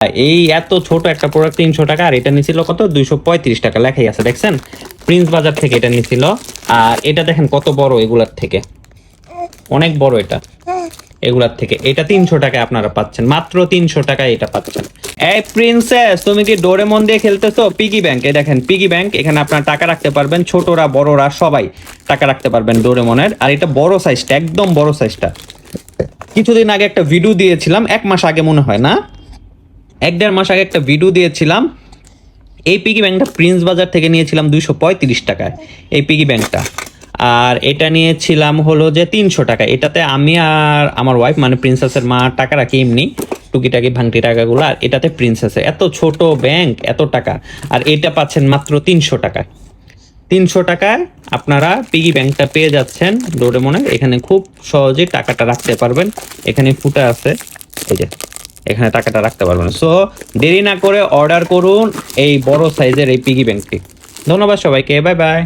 এই এত ছোট একটা প্রোডাক্ট 300 টাকা, আর এটা নিছিল কত 235 টাকা লেখাই আছে, দেখছেন? প্রিন্স বাজার থেকে এটা নিছিল। আর এটা দেখেন কত বড়, এগুলার থেকে অনেক বড় এটা, এগুলার থেকে এটা 300 টাকায় আপনারা পাচ্ছেন, মাত্র 300 টাকায় এটা পাচ্ছেন। এই প্রিন্সেস, তুমি কি ডোরেমন দিয়ে খেলতেছো? পিগি ব্যাংক, এই দেখেন পিগি ব্যাংক, এখানে আপনারা টাকা রাখতে পারবেন, ছোটরা বড়রা সবাই টাকা রাখতে পারবেন ডোরেমনের। আর এটা বড় সাইজটা, একদম বড় সাইজটা। কিছুদিন আগে একটা ভিডিও দিয়েছিলাম, 1 মাস আগে মনে হয়, না 1-1.5 মাস আগে একটা ভিডিও দিয়েছিলাম। এই পিগি ব্যাংকটা প্রিন্স বাজার থেকে নিয়েছিলাম 235 টাকায়, এই পিগি ব্যাংকটা। আর এটা নিয়েছিলাম হলো যে 300 টাকা। এটাতে আমি আর আমার ওয়াইফ মানে প্রিন্সেসের মা টাকা রাখি এমনি টুকিটাকি ভাঙটি টাকাগুলো। আর এটাতে প্রিন্সেসের এত ছোট ব্যাংক এত টাকা, আর এটা পাচ্ছেন মাত্র 300 টাকায়। 300 টাকায় আপনারা পিগি ব্যাংকটা পেয়ে যাচ্ছেন ডোরেমনের। এখানে খুব সহজেই টাকাটা রাখতে পারবেন, এখানে ফুটা আছে, এই যে এখানে টাকাটা রাখতে পারবেন। সো দেরি না করে অর্ডার করুন এই বড় সাইজের এই পিগি ব্যাংকটি। ধন্যবাদ সবাইকে, বাই বাই।